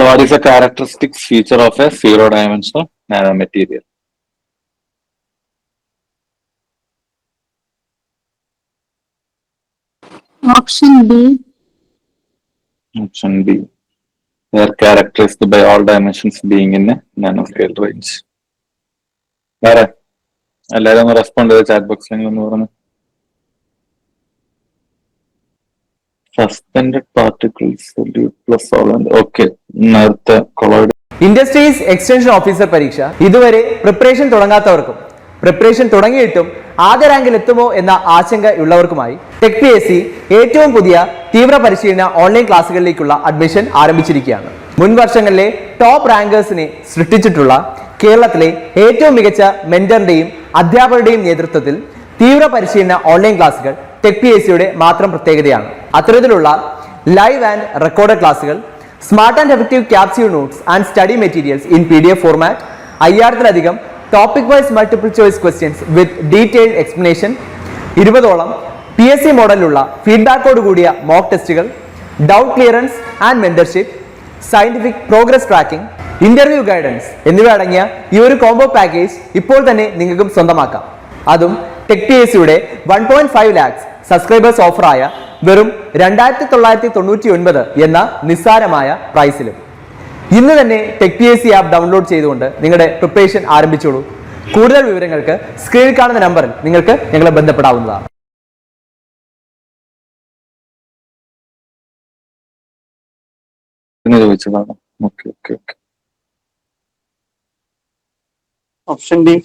So what is the characteristic feature of a zero-dimensional nanomaterial? Option B. Option B. They are characterized by all dimensions being in a nanoscale range. വേറെ എല്ലാവരും ഒന്ന് respond ചെയ്ത് chat ബോക്സിൽ ഒന്ന് പറഞ്ഞു. Suspended particles plus solvent. Okay, നേരത്തെ colloid. Industries extension officer പരീക്ഷ ഇതുവരെ പ്രിപ്പറേഷൻ തുടങ്ങാത്തവർക്കും പ്രിപ്പറേഷൻ തുടങ്ങിയിട്ടും ആദ്യ റാങ്കിൽ എത്തുമോ എന്ന ആശങ്കയുള്ളവർക്കുമായി ടെക് PSC ഏറ്റവും പുതിയ തീവ്ര പരിശീലന ഓൺലൈൻ ക്ലാസ്സുകളിലേക്കുള്ള അഡ്മിഷൻ ആരംഭിച്ചിരിക്കുകയാണ്. മുൻ വർഷങ്ങളിലെ ടോപ്പ് റാങ്കേഴ്സിനെ സൃഷ്ടിച്ചിട്ടുള്ള കേരളത്തിലെ ഏറ്റവും മികച്ച മെന്ററിന്റെയും അധ്യാപകരുടെയും നേതൃത്വത്തിൽ തീവ്ര പരിശീലന ഓൺലൈൻ ക്ലാസ്സുകൾ ടെക് PSCയുടെ മാത്രം പ്രത്യേകതയാണ്. അത്തരത്തിലുള്ള ലൈവ് ആൻഡ് റെക്കോർഡ് ക്ലാസ്സുകൾ, smart and effective capsule notes and study materials in PDF format, 5000-ലധികം topic wise multiple choice questions with detailed explanation, 20ഓളം PSC മോഡലിലുള്ള ഫീഡ്ബാക്കോട് കൂടിയ മോക്ക് ടെസ്റ്റുകൾ, doubt clearance and mentorship, scientific progress tracking, interview guidance എന്നിവ അടങ്ങിയ ഈ ഒരു കോംബോ പാക്കേജ് ഇപ്പോൾ തന്നെ നിങ്ങൾക്കും സ്വന്തമാക്കാം. അതും ടെക് PSCയുടെ 1.5 lakhs സബ്സ്ക്രൈബേഴ്സ് ഓഫറായ വെറും 2999 എന്ന നിസ്സാരമായ പ്രൈസിലും. ഇന്ന് തന്നെ ടെക് PSC ആപ്പ് ഡൗൺലോഡ് ചെയ്തുകൊണ്ട് നിങ്ങളുടെ പ്രിപ്പറേഷൻ ആരംഭിച്ചോളൂ. കൂടുതൽ വിവരങ്ങൾക്ക് സ്ക്രീനിൽ കാണുന്ന നമ്പറിൽ നിങ്ങൾക്ക് ഞങ്ങളെ ബന്ധപ്പെടാവുന്നതാണ്. Option B.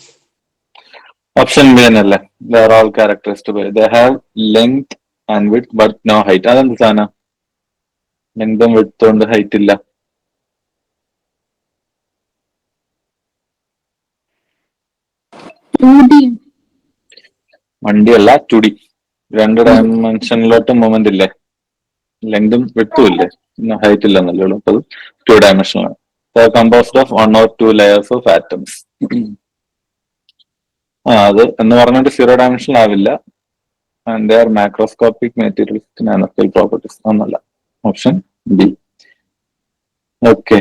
ഓപ്ഷൻ ബി എന്നല്ലേ? They are all characterized by they have length and width but no height. അതെന്ത് സാധനം? ലെങ്തും വിഡ്ത്തും കൊണ്ട് ഹൈറ്റ് ഇല്ല. വണ്ടിയല്ല, 2D. 2 ഡയമെൻഷനിലോട്ട് മൂവ്മെന്റ് ഇല്ലേ? ലെങ്തും വിഡ്ത്തും ഇല്ലേ? ഹൈറ്റ് ഇല്ലെന്നല്ലേ ഉള്ളൂ. അപ്പോൾ 2 ഡയമെൻഷനാണ്. Composed of 1 or 2 layers of atoms. അത് എന്ന് പറഞ്ഞിട്ട് 0 ഡയമെൻഷനിൽ ആവില്ല. And they are macroscopic materials nanoscale properties ഒന്നല്ല. Option B. Okay,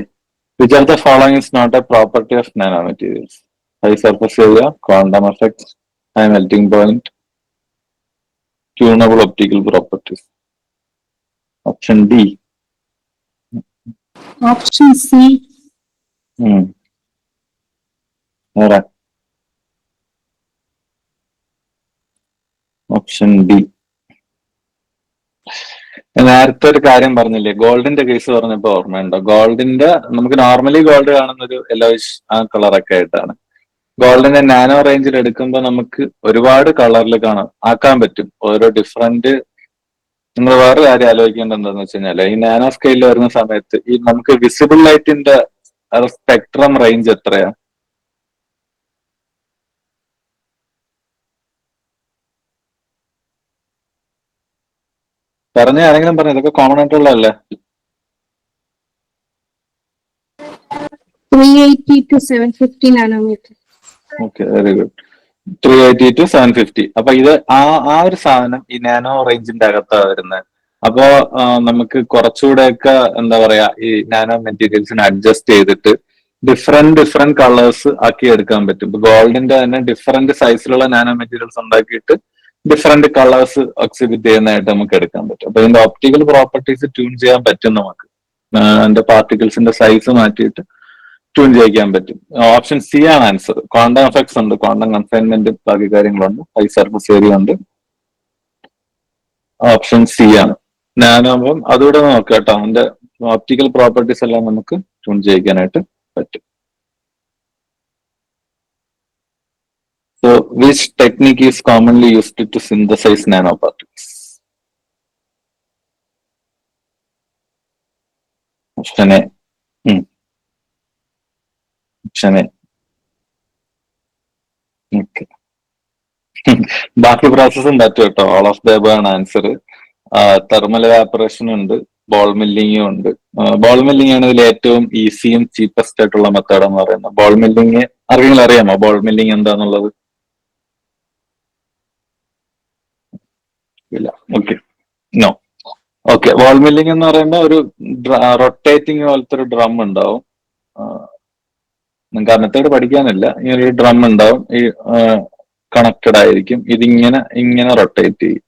which of the following is not a property of nanomaterials? High surface area, quantum effects, high melting point, tunable optical properties. Option D. Option C. വേറെ? Option D. നേരത്തെ ഒരു കാര്യം പറഞ്ഞില്ലേ, ഗോൾഡിന്റെ case പറഞ്ഞപ്പോ ഓർമ്മയുണ്ടോ? ഗോൾഡിന്റെ നമുക്ക് നോർമലി ഗോൾഡ് കാണുന്ന ഒരു യെല്ലോയിഷ് ആ കളറൊക്കെ ആയിട്ടാണ്. ഗോൾഡിന്റെ നാനോ റേഞ്ചിൽ എടുക്കുമ്പോൾ നമുക്ക് ഒരുപാട് കളറിൽ ആക്കാൻ പറ്റും. ഓരോ ഡിഫറെന്റ്. നിങ്ങൾ വേറെ കാര്യം ആലോചിക്കേണ്ടത് എന്താന്ന് വെച്ച് കഴിഞ്ഞാല്, ഈ നാനോ സ്കെയിലിൽ വരുന്ന സമയത്ത് ഈ നമുക്ക് വിസിബിൾ ലൈറ്റിന്റെ സ്പെക്ട്രം റേഞ്ച് എത്രയാ? പറഞ്ഞ ആരെങ്കിലും പറഞ്ഞു? ഇതൊക്കെ കോമൺ ആയിട്ടുള്ളതല്ലേ? 380 to 750 nanometer. Okay, very good. 380 to 750. അപ്പൊ ഇത് ആ ഒരു സാധനം ഈ നാനോ റേഞ്ചിന്റെ അകത്താണ് വരുന്നത്. അപ്പോ നമുക്ക് കുറച്ചുകൂടെയൊക്കെ എന്താ പറയാ, ഈ നാനോ മെറ്റീരിയൽസിനെ അഡ്ജസ്റ്റ് ചെയ്തിട്ട് ഡിഫറെന്റ് കളേഴ്സ് ആക്കി എടുക്കാൻ പറ്റും. ഇപ്പൊ ഗോൾഡിന്റെ തന്നെ ഡിഫറെന്റ് സൈസിലുള്ള നാനോ മെറ്റീരിയൽസ് ഉണ്ടാക്കിയിട്ട് ഡിഫറെന്റ് കളേഴ്സ് എക്സിബിറ്റ് ചെയ്യുന്നതായിട്ട് നമുക്ക് എടുക്കാൻ പറ്റും. അപ്പൊ ഇതിന്റെ ഒപ്റ്റിക്കൽ പ്രോപ്പർട്ടീസ് ട്യൂൺ ചെയ്യാൻ പറ്റും നമുക്ക്. അതിന്റെ പാർട്ടിക്കിൾസിന്റെ സൈസ് മാറ്റിയിട്ട് ട്യൂൺ ചെയ്യിക്കാൻ പറ്റും. ഓപ്ഷൻ സി ആണ് ആൻസർ. ക്വാണ്ടം എഫക്ട്സ് ഉണ്ട്, ക്വാണ്ടം കൺഫൈൻമെന്റ്, ബാക്കി കാര്യങ്ങളുണ്ട്, ഹൈ സർഫസ് ഏരിയ ഉണ്ട്. ഓപ്ഷൻ സി ആണ്. ഞാനാകുമ്പം അതുകൂടെ നോക്കാം കേട്ടോ. അതിന്റെ ഓപ്റ്റിക്കൽ പ്രോപ്പർട്ടീസ് എല്ലാം നമുക്ക് ട്യൂൺ ചെയ്യിക്കാനായിട്ട് പറ്റും. So, which technique is commonly used to synthesize nanoparticles? Option A. Option A. Okay. ബാക്കി പ്രോസസ്സും പറ്റും കേട്ടോ. ഓൾ ഓഫ് ദ എബവ് ആണ് ആൻസർ. തെർമൽ എവാപ്പറേഷൻ ഉണ്ട്, ബോൾ മില്ലിങ്ങും ഉണ്ട്. ബോൾ മില്ലിംഗ് ആണ് ഇതിൽ ഏറ്റവും ഈസിയും ചീപ്പസ്റ്റ് ആയിട്ടുള്ള മെത്തേഡ് എന്ന് പറയുന്നത്. ബോൾ മില്ലിങ് ആർക്കെങ്കിലും അറിയാമോ ബോൾ മില്ലിങ് എന്താന്നുള്ളത്? ഇല്ല. Okay, no. Okay, ball milling എന്ന് പറയുമ്പോൾ ഒരു റൊട്ടേറ്റിംഗ് പോലത്തെ ഒരു ഡ്രം ഉണ്ടാവും. നിങ്ങൾക്ക് ആ മെത്തേഡ് പഠിക്കാനില്ല. ഈ ഒരു ഡ്രം ഉണ്ടാവും, ഈ കണക്റ്റഡ് ആയിരിക്കും. ഇതിങ്ങനെ ഇങ്ങനെ റൊട്ടേറ്റ് ചെയ്യും,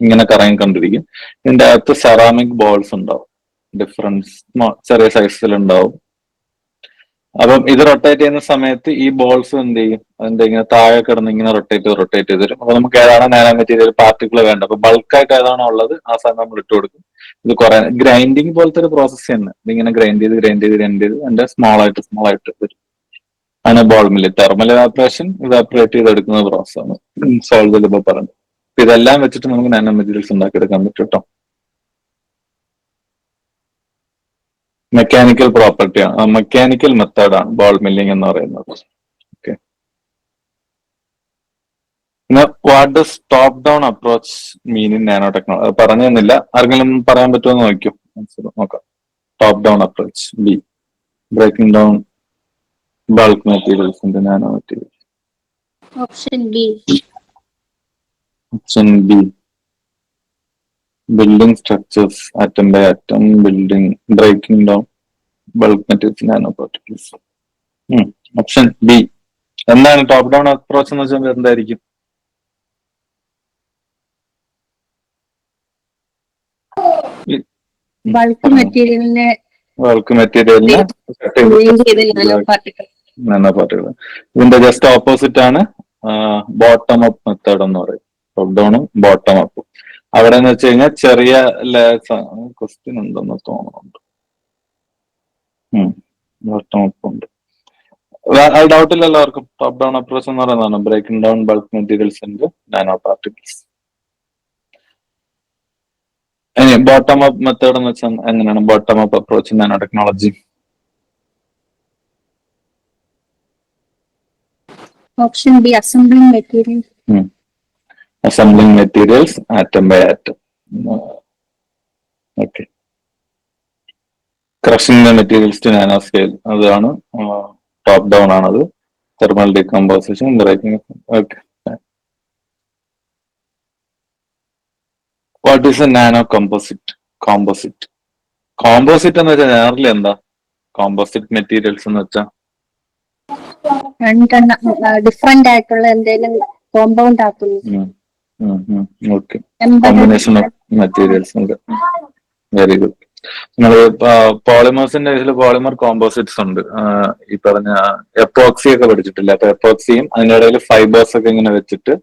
ഇങ്ങനെ കറങ്ങിക്കൊണ്ടിരിക്കും. ഇതിന്റെ അകത്ത് സെറാമിക് ബോൾസ് ഉണ്ടാവും, ഡിഫറൻസ് ചെറിയ സൈസിൽ ഉണ്ടാവും. അപ്പം ഇത് റൊട്ടേറ്റ് ചെയ്യുന്ന സമയത്ത് ഈ ബോൾസ് എന്ത് ചെയ്യും, അതിന്റെ ഇങ്ങനെ താഴെ കിടന്ന് ഇങ്ങനെ റൊട്ടേറ്റ് ചെയ്ത് തരും. അപ്പൊ നമുക്ക് ഏതാണ് നാനോ മെറ്റീരിയൽ പാർട്ടിക്കിൾ വേണ്ടത്, അപ്പൊ ബൾക്കായിട്ട് ഏതാണോ ഉള്ളത് ആ സാധനം നമ്മൾ ഇട്ട് കൊടുക്കും. ഇത് കുറെ ഗ്രൈൻഡിങ് പോലത്തെ ഒരു പ്രോസസ് തന്നെ. ഇതിങ്ങനെ ഗ്രൈൻഡ് ചെയ്ത് അതിന്റെ സ്മോൾ ആയിട്ട് വരും. ആണ് ball mill. Thermal evaporation evaporate ചെയ്തെടുക്കുന്ന പ്രോസസ്സാണ് സോൾവ് ഇപ്പൊ പറഞ്ഞത്. അപ്പൊ ഇതെല്ലാം വെച്ചിട്ട് നമുക്ക് നാനോ മെറ്റീരിയൽസ് ഉണ്ടാക്കിയെടുക്കാൻ പറ്റും കേട്ടോ. മെക്കാനിക്കൽ പ്രോപ്പർട്ടിയാണ്, മെക്കാനിക്കൽ മെത്തേഡാണ് ബോൾ മില്ലിംഗ് എന്ന് പറയുന്നത്. ഓക്കെ, പിന്നെ what does top down approach mean in nano technology? പറഞ്ഞു തന്നില്ല, ആർക്കെങ്കിലും പറയാൻ പറ്റുമോ നോക്കൂ. നോക്കാം. Top down approach B, breaking down bulk materials in nano materials. Option B. Option B, building structures atom by atom, breaking down bulk materials, nanoparticles. Option B. എന്താണ് top down approach എന്ന് വെച്ചാൽ എന്തായിരിക്കും? ബൾക്ക് മെറ്റീരിയലിനെ bulk മെറ്റീരിയലിനെ nano particle. ഇതിന്റെ just opposite ആണ് bottom up method എന്ന് പറയും. ടോപ്പ് ഡൗണും ബോട്ടം അപ്പും. അവിടെ എന്ന് വെച്ച് കഴിഞ്ഞാൽ ചെറിയ ക്വസ്റ്റ്യൻ ഉണ്ടെന്ന് തോന്നുന്നുണ്ട്. ബോട്ടം അപ്പ് ഉണ്ട്. ഡൗട്ട് ഇല്ല എല്ലാവർക്കും. ടോപ്പ് ഡൗൺ അപ്രോച്ച് എന്ന് പറയുന്നതാണ് breaking down bulk materials in nano particles. ഇനി ബോട്ടം അപ്പ് മെത്തേഡ് എന്ന് വെച്ചാൽ എങ്ങനെയാണ് bottom up approach nano technology? Option B, assembling material. Assembling materials atom by atom. Okay. Crushing the materials to nanoscale. അതാണ് top down ആണത്. Thermal decomposition, breaking. Okay. What is a nano composite? Composite എന്ന് വെച്ചാൽ generally എന്താ composite materials എന്ന് വെച്ചാൽ? Different ആയിട്ടുള്ള എന്തെങ്കിലും compound ആക്കുന്നു. ഓക്കെ, കോമ്പിനേഷൻ ഓഫ് മെറ്റീരിയൽസ് ഉണ്ട്. Very good. നിങ്ങൾ പോളിമേഴ്സിന്റെ കേസിൽ പോളിമർ കോമ്പോസിറ്റ്സ് ഉണ്ട്. ഈ പറഞ്ഞ എപ്പോക്സി ഒക്കെ പഠിച്ചിട്ടില്ല? അപ്പൊ എപ്പോക്സിയും അതിനിടയിൽ ഫൈബേഴ്സ് ഒക്കെ ഇങ്ങനെ വെച്ചിട്ട്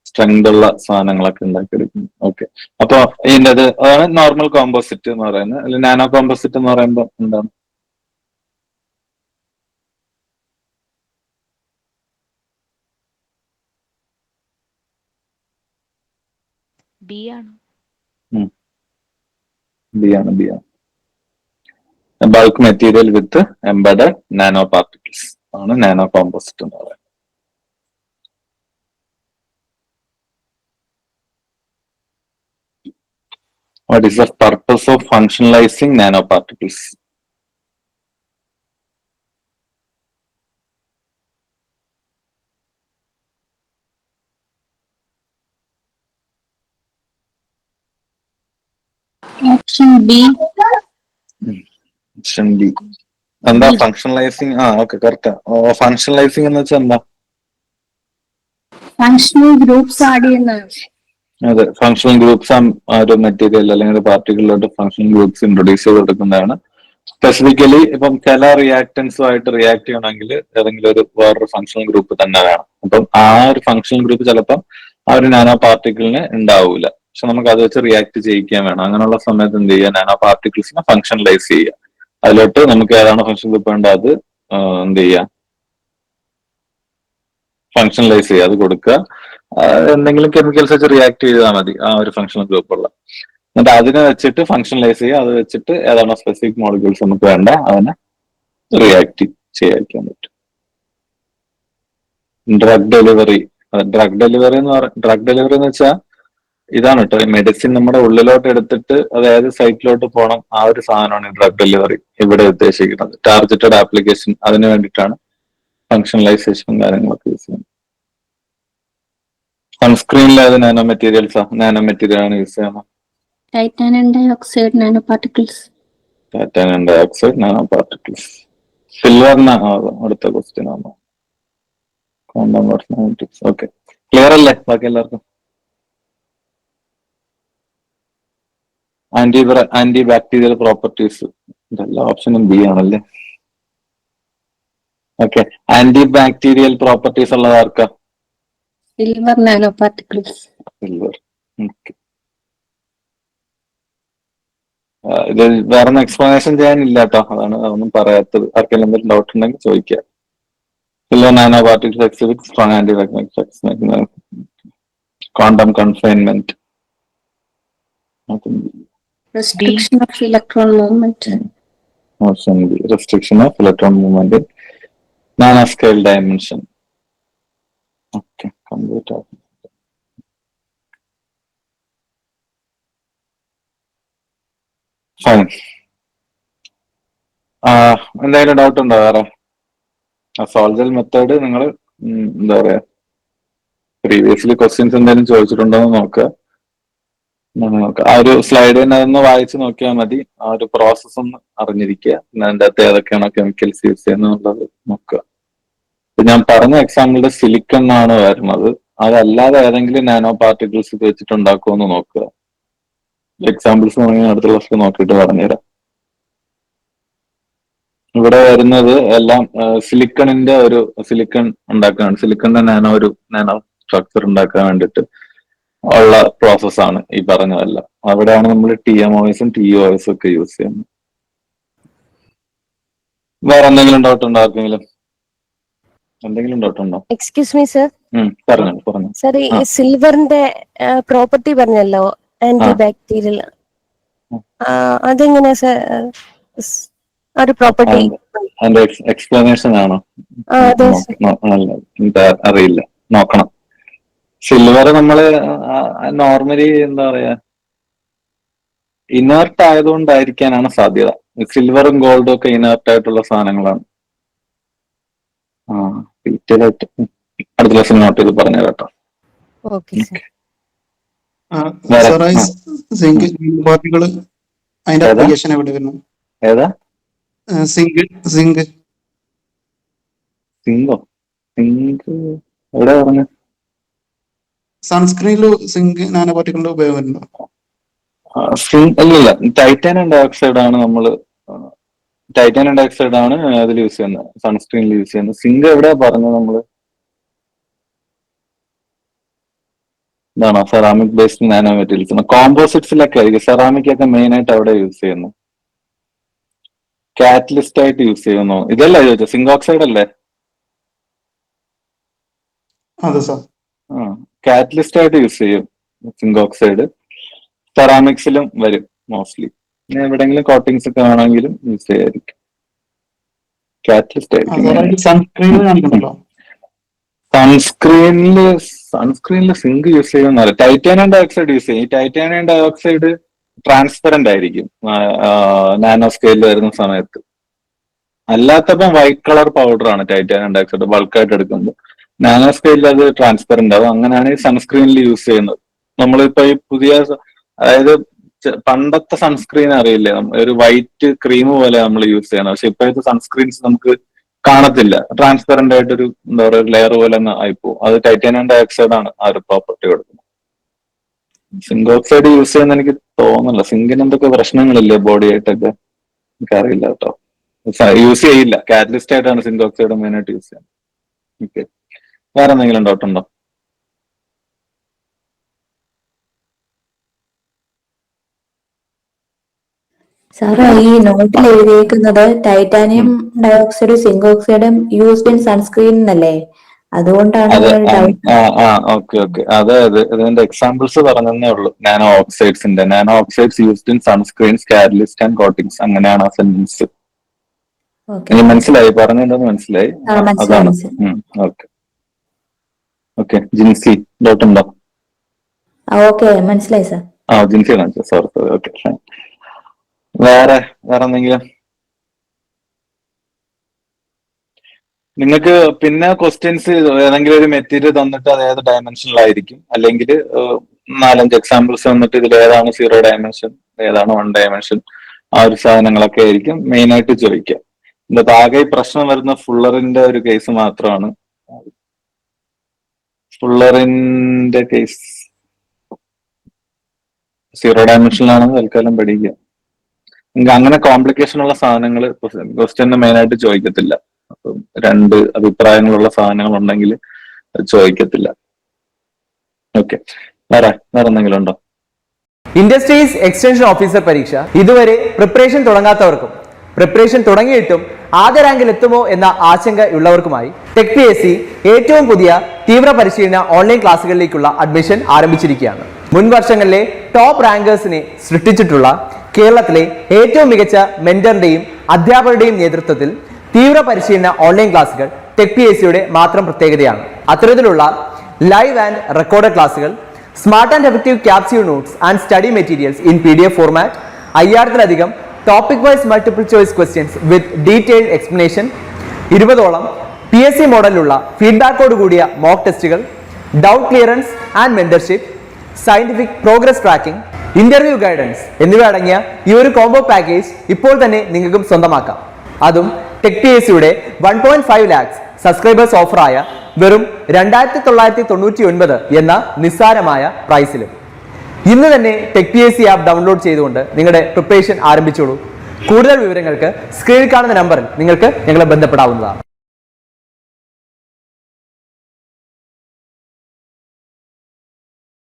സ്ട്രെങ്ത് ഉള്ള സാധനങ്ങളൊക്കെ ഉണ്ടാക്കിയെടുക്കും. ഓക്കെ, അപ്പൊ ഇതിന്റെ അതാണ് നോർമൽ കോമ്പോസിറ്റ് എന്ന് പറയുന്നത്. അല്ലെങ്കിൽ നാനോ കോമ്പോസിറ്റ് എന്ന് പറയുമ്പോൾ എന്താണ്? ബി ആണ്. ബി ആണ്. Bulk material with embedded nano particles ആണ് നാനോ കോമ്പോസിറ്റ് എന്ന് പറയുന്നത്. What is the purpose of functionalizing nanoparticles? Option B. Option B. എന്താ ഫങ്ഷണലൈസിങ്? Okay, correct. ഫങ്ഷണലൈസിങ് എന്ന് വെച്ചാൽ എന്താ? ഫങ്ഷണൽ ഗ്രൂപ്പ്സ് ആഡ് ചെയ്യുന്നതാണ്. അതെ, ഫങ്ഷണൽ ഗ്രൂപ്പ്സ് ഒരു മെറ്റീരിയൽ അല്ലെങ്കിൽ ഒരു പാർട്ടിക്കിളിലോട്ട് ഫങ്ഷണൽ ഗ്രൂപ്പ്സ് ഇൻട്രൊഡ്യൂസ് ചെയ്ത് കൊടുക്കുന്നതാണ്. സ്പെസിഫിക്കലി ഇപ്പം ചില റിയാക്ടൻസുമായിട്ട് റിയാക്ട് ചെയ്യണമെങ്കിൽ ഏതെങ്കിലും വേറൊരു ഫങ്ഷണൽ ഗ്രൂപ്പ് തന്നെ വേണം. അപ്പം ആ ഒരു ഫങ്ഷണൽ ഗ്രൂപ്പ് ചിലപ്പം ആ ഒരു നാനോ പാർട്ടിക്കിളിന് ഉണ്ടാവൂല. പക്ഷെ നമുക്ക് അത് വെച്ച് റിയാക്ട് ചെയ്യിക്കാൻ വേണം. അങ്ങനെയുള്ള സമയത്ത് എന്ത് ചെയ്യുക, നാനോ പാർട്ടിക്കിൾസിനെ ഫങ്ഷണലൈസ് ചെയ്യുക. അതിലോട്ട് നമുക്ക് ഏതാണ് ഫങ്ഷൻ ഗ്രൂപ്പ് വേണ്ടത് അത് എന്ത് ചെയ്യുക, ഫങ്ഷണലൈസ് ചെയ്യുക, അത് കൊടുക്കുക. എന്തെങ്കിലും കെമിക്കൽസ് വെച്ച് റിയാക്ട് ചെയ്താൽ മതി ആ ഒരു ഫങ്ഷണൽ ഗ്രൂപ്പുള്ള. എന്നിട്ട് അതിനെ വെച്ചിട്ട് ഫങ്ഷണലൈസ് ചെയ്യുക. അത് വെച്ചിട്ട് ഏതാണോ സ്പെസിഫിക് മോളിക്യൂൾസ് നമുക്ക് വേണ്ട അതിനെ റിയാക്ട് ചെയ്യാൻ പറ്റും. ഡ്രഗ് ഡെലിവറി എന്ന് വെച്ചാൽ ഇതാണ് കേട്ടോ. മെഡിസിൻ നമ്മുടെ ഉള്ളിലോട്ട് എടുത്തിട്ട് അതായത് സൈറ്റിലോട്ട് പോകണം. ആ ഒരു സാധനമാണ് ഡ്രഗ് ഡെലിവറി ഇവിടെ ഉദ്ദേശിക്കുന്നത്. ടാർഗറ്റഡ് ആപ്ലിക്കേഷൻ, അതിന് വേണ്ടിയിട്ടാണ് ഫങ്ഷണലൈസേഷൻ കാര്യങ്ങളൊക്കെ യൂസ് ചെയ്യുന്നത്. സൺസ്ക്രീനിൽ അത് നാനോ മെറ്റീരിയൽ ആണ് യൂസ് ചെയ്യുന്നത്. Titanium dioxide nanoparticles. Titanium dioxide nano particles. സിൽവറിനാണോ അടുത്ത ക്വസ്റ്റ്യൻ ആണോ? Quantum mathematics. ഓക്കെ, ക്ലിയർ അല്ലേ ബാക്കി എല്ലാവർക്കും? ആന്റി ബാക്ടീരിയൽ പ്രോപ്പർട്ടീസ്, ഇതെല്ലാം ഓപ്ഷനും ബി ആണല്ലേ. ഓക്കെ, ആന്റി ബാക്ടീരിയൽ പ്രോപ്പർട്ടീസ് ഉള്ളത് ആർക്കാ? Silver nanoparticles. സിൽവർ. ഓക്കെ, ഇത് വേറെ എക്സ്പ്ലനേഷൻ ചെയ്യാനില്ല കേട്ടോ, അതൊന്നും പറയാത്തത്. ആർക്കെങ്കിലും എന്തെങ്കിലും ഡൗട്ട് ഉണ്ടെങ്കിൽ ചോദിക്കുക. Silver nano particles exhibit strong anti magnetic quantum confinement. Restriction of electron movement. Option B, restriction of electron movement in nano scale dimension. Okay, complete ആകും. ഫൈൻ. എന്തെങ്കിലും ഡൗട്ട് ഉണ്ടോ വേറെ? സോൾജൽ മെത്തേഡ് നിങ്ങൾ എന്താ പറയാ, പ്രീവിയസ്ലി ക്വസ്റ്റ്യൻസ് എന്തെങ്കിലും ചോദിച്ചിട്ടുണ്ടോ എന്ന് നോക്കുക. ആ ഒരു സ്ലൈഡ് തന്നെ അതൊന്ന് വായിച്ചു നോക്കിയാൽ മതി. ആ ഒരു പ്രോസസ് ഒന്ന് അറിഞ്ഞിരിക്കുക, പിന്നെ അതിൻ്റെ അകത്ത് ഏതൊക്കെയാണോ കെമിക്കൽസ് യൂസ് ചെയ്യുന്നത് നോക്കുക. ഞാൻ പറഞ്ഞ എക്സാമ്പിളിന്റെ സിലിക്കൺ ആണ് വരുന്നത്, അതല്ലാതെ ഏതെങ്കിലും നാനോ പാർട്ടിക്കിൾസ് വെച്ചിട്ടുണ്ടാക്കുമെന്ന് നോക്കുക. എക്സാമ്പിൾസ് വേണമെങ്കിൽ അടുത്ത ക്ലാസ്സിൽ നോക്കിയിട്ട് പറഞ്ഞുതരാം. ഇവിടെ വരുന്നത് എല്ലാം സിലിക്കണിന്റെ ഒരു സിലിക്കൺ ഉണ്ടാക്കാണ്, സിലിക്കണിന്റെ നാനോ സ്ട്രക്ചർ ഉണ്ടാക്കാൻ വേണ്ടിയിട്ട് ഉള്ള പ്രോസസ്സാണ് ഈ പറഞ്ഞതല്ല. അവിടെയാണ് നമ്മൾ TMOSും TOSും ഒക്കെ യൂസ് ചെയ്യുന്നത്. വേറെ എന്തെങ്കിലും ഡൗട്ട് ഉണ്ടോ ആർക്കെങ്കിലും? എന്തെങ്കിലും ഡൗട്ട് ഉണ്ടോ? Excuse me sir. പറഞ്ഞു. സർ, ഈ സിൽവറിന്റെ പ്രോപ്പർട്ടി പറഞ്ഞല്ലോ, ആന്റി ബാക്ടീരിയൽ, അതെങ്ങനെയാ സർ ഒരു പ്രോപ്പർട്ടി? അതിന്റെ എക്സ്പ്ലനേഷൻ ആണോ? എനിക്ക് അറിയില്ല, നോക്കണം. സിൽവർ നമ്മള് നോർമലി എന്താ പറയാ, ഇനേർട്ട് ആയതുകൊണ്ടായിരിക്കാനാണ് സാധ്യത. സിൽവറും ഗോൾഡും ഒക്കെ ഇനേർട്ട് ആയിട്ടുള്ള സാധനങ്ങളാണ്. ഡീറ്റെയിൽ ആയിട്ട് അടുത്ത ക്ലാസ്സിൽ നോട്ട് ചെയ്ത് പറഞ്ഞു കേട്ടോ. അതിന്റെ ആപ്ലിക്കേഷൻ എവിടെ വരുന്നു? ഏതാ? സിങ്ക് സിങ്കോ? സിങ്ക് എവിടെ പറഞ്ഞു? സൺസ്ക്രീനിൽ സിങ്ക് നാനോ പാർട്ടിക്കിളിന്റെ ഉപയോഗം വരുന്നുണ്ടോ? അല്ലല്ല, ടൈറ്റാനിയം ഡയോക്സൈഡ് ആണ് ടൈറ്റാനിയം ഡയോക്സൈഡ് ആണ് അതിൽ യൂസ് ചെയ്യുന്നത്, സൺസ്ക്രീനിൽ യൂസ് ചെയ്യുന്നത്. സിങ്ക് എവിടെയാ പറഞ്ഞത് നമ്മള്? ഇതാണോ സെറാമിക് ബേസ്ഡ് നാനോ മെറ്റീരിയൽസ്? കോമ്പോസിറ്റ്സിലൊക്കെ ആയിരിക്കും. സെറാമിക് ഒക്കെ മെയിൻ ആയിട്ട് അവിടെ യൂസ് ചെയ്യുന്നു. കാറ്റലിസ്റ്റ് ആയിട്ട് യൂസ് ചെയ്യുന്നു. ഇതല്ല ചോദിച്ചത്, സിങ്ക് ഓക്സൈഡ് അല്ലേ? അതെ സാർ. കാറ്റലിസ്റ്റ് ആയിട്ട് യൂസ് ചെയ്യും സിങ്ക് ഓക്സൈഡ്. സെറാമിക്സിലും വരും മോസ്റ്റ്ലി. പിന്നെ എവിടെയെങ്കിലും കോട്ടിങ്സ് ഒക്കെ വേണമെങ്കിലും യൂസ് ചെയ്യായിരിക്കും. കാറ്റലിസ്റ്റ് ആയിരിക്കും. സൺസ്ക്രീനില് സിങ്ക് യൂസ് ചെയ്യുന്ന ടൈറ്റാനിയം ഡയോക്സൈഡ് യൂസ് ചെയ്യും. ഈ ടൈറ്റാനിയം ഡയോക്സൈഡ് ട്രാൻസ്പെറന്റ് ആയിരിക്കും നാനോ സ്കെയിലിൽ വരുന്ന സമയത്ത്. അല്ലാത്തപ്പം വൈറ്റ് കളർ പൗഡറാണ് ടൈറ്റാനിയം ഡയോക്സൈഡ് ബൾക്കായിട്ട് എടുക്കുമ്പോൾ. നാനോ സ്കെയിലിൽ അത് ട്രാൻസ്പെറന്റ് ആവും. അങ്ങനെയാണ് ഈ സൺസ്ക്രീനിൽ യൂസ് ചെയ്യുന്നത്. നമ്മളിപ്പോ ഈ പുതിയ, അതായത് പണ്ടത്തെ സൺസ്ക്രീൻ അറിയില്ലേ, ഒരു വൈറ്റ് ക്രീം പോലെ നമ്മൾ യൂസ് ചെയ്യണം. പക്ഷെ ഇപ്പോഴത്തെ സൺസ്ക്രീൻസ് നമുക്ക് കാണത്തില്ല, ട്രാൻസ്പെറന്റ് ആയിട്ടൊരു എന്താ പറയുക ലെയർ പോലെ തന്നെ ആയിപ്പോ. അത് ടൈറ്റാനിയം ഡയോക്സൈഡ് ആണ് ആ ഒരു പ്രോപ്പർട്ടി കൊടുക്കുന്നത്. സിങ്ക് ഓക്സൈഡ് യൂസ് ചെയ്യുന്ന എനിക്ക് തോന്നുന്നില്ല. സിങ്കിന് എന്തൊക്കെ പ്രശ്നങ്ങളില്ലേ ബോഡി ആയിട്ടൊക്കെ, എനിക്കറിയില്ല കേട്ടോ. യൂസ് ചെയ്യില്ല. കാറ്റലിസ്റ്റ് ആയിട്ടാണ് സിങ്ക് ഓക്സൈഡ് മെയിൻ ആയിട്ട് യൂസ് ചെയ്യുന്നത്. ഓക്കെ, വേറെ എന്തെങ്കിലും ഡൗട്ട് ഉണ്ടോ? സാറ്, ഈ നോട്ടിൽ എഴുതിയേക്കുന്നത് ടൈറ്റാനിയം ഡയോക്സൈഡ് സിങ്ക് ഓക്സൈഡും യൂസ്ഡ് ഇൻ സൺസ്ക്രീൻ എന്നല്ലേ? അതുകൊണ്ടാണ് ഓക്കെ. അതായത് ഇതിന്റെ എക്സാമ്പിൾസ് പറഞ്ഞതേ ഉള്ളൂ. Nano oxides used in sunscreens, catalyst and coatings. അങ്ങനെയാണ് ആ സെന്റൻസ്. എനിക്ക് മനസ്സിലായി, പറഞ്ഞിട്ടുണ്ടെന്ന് മനസ്സിലായി. അതാണ്. ഓക്കെ. ജിൻസി ഡൗട്ട് ഉണ്ടോ? ഓക്കെ, മനസ്സിലായി സാർ. ജിൻസി കാണിച്ചു. സോറി. Okay, fine. വേറെ എന്തെങ്കിലും? നിങ്ങൾക്ക് പിന്നെ ക്വസ്റ്റ്യൻസ് ഏതെങ്കിലും ഒരു മെറ്റീരിയൽ തന്നിട്ട് അത് ഏത് ഡയമെൻഷനിലായിരിക്കും, അല്ലെങ്കിൽ 4-5 എക്സാമ്പിൾസ് തന്നിട്ട് ഇതിൽ ഏതാണ് 0 ഡയമെൻഷൻ, ഏതാണ് 1 ഡയമെൻഷൻ, ആ ഒരു സാധനങ്ങളൊക്കെ ആയിരിക്കും മെയിൻ ആയിട്ട് ചോദിക്കുക. ഇതിന്റെ ആകെ പ്രശ്നം വരുന്ന ഫുള്ളറിന്റെ ഒരു കേസ് മാത്രമാണ്. ഫുള്ളറിന്റെ കേസ് 0 ഡയമെൻഷനിലാണെന്ന് തൽക്കാലം പഠിക്കുക. നിങ്ങൾക്ക് അങ്ങനെ കോംപ്ലിക്കേഷൻ ഉള്ള സാധനങ്ങൾ ക്വസ്റ്റ്യന് മെയിൻ ആയിട്ട് ചോദിക്കത്തില്ല. അപ്പം 2 അഭിപ്രായങ്ങളുള്ള സാധനങ്ങൾ ഉണ്ടെങ്കിൽ ചോദിക്കത്തില്ല. ഓക്കെ, വേറെ എന്തെങ്കിലും ഉണ്ടോ? ഇൻഡസ്ട്രീസ് എക്സ്റ്റൻഷൻ ഓഫീസർ പരീക്ഷ ഇതുവരെ പ്രിപ്പറേഷൻ തുടങ്ങാത്തവർക്കും പ്രിപ്പറേഷൻ തുടങ്ങിയിട്ടും ആദ്യ റാങ്കിൽ എത്തുമോ എന്ന ആശങ്കയുള്ളവർക്കുമായി ടെക് PSC ഏറ്റവും പുതിയ തീവ്ര പരിശീലന ഓൺലൈൻ ക്ലാസ്സുകളിലേക്കുള്ള അഡ്മിഷൻ ആരംഭിച്ചിരിക്കുകയാണ്. മുൻ വർഷങ്ങളിലെ ടോപ്പ് റാങ്കേഴ്സിനെ സൃഷ്ടിച്ചിട്ടുള്ള കേരളത്തിലെ ഏറ്റവും മികച്ച മെന്ററിന്റെയും അധ്യാപകരുടെയും നേതൃത്വത്തിൽ തീവ്ര പരിശീലന ഓൺലൈൻ ക്ലാസുകൾ ടെക് PSCയുടെ മാത്രം പ്രത്യേകതയാണ്. അത്തരത്തിലുള്ള ലൈവ് ആൻഡ് റെക്കോർഡഡ് ക്ലാസുകൾ, smart and effective capsule notes and study materials in PDF format, 5000-ലധികം topic wise multiple choice questions with detailed explanation, 20ഓളം PSC മോഡലിലുള്ള ഫീഡ്ബാക്കോട് കൂടിയ മോക്ക് ടെസ്റ്റുകൾ, doubt clearance and mentorship, scientific progress tracking, interview guidance എന്നിവ അടങ്ങിയ ഈ ഒരു കോംബോ പാക്കേജ് ഇപ്പോൾ തന്നെ നിങ്ങൾക്കും സ്വന്തമാക്കാം. അതും ടെക് PSCയുടെ 1.5 lakhs സബ്സ്ക്രൈബേഴ്സ് ഓഫറായ വെറും 2999 എന്ന നിസ്സാരമായ പ്രൈസിലും. ഇന്ന് തന്നെ ടെക് PSC ആപ്പ് ഡൗൺലോഡ് ചെയ്തുകൊണ്ട് നിങ്ങളുടെ പ്രിപ്പറേഷൻ ആരംഭിച്ചോളൂ. കൂടുതൽ വിവരങ്ങൾക്ക് സ്ക്രീനിൽ കാണുന്ന നമ്പറിൽ നിങ്ങൾക്ക് ഞങ്ങളെ ബന്ധപ്പെടാവുന്നതാണ്.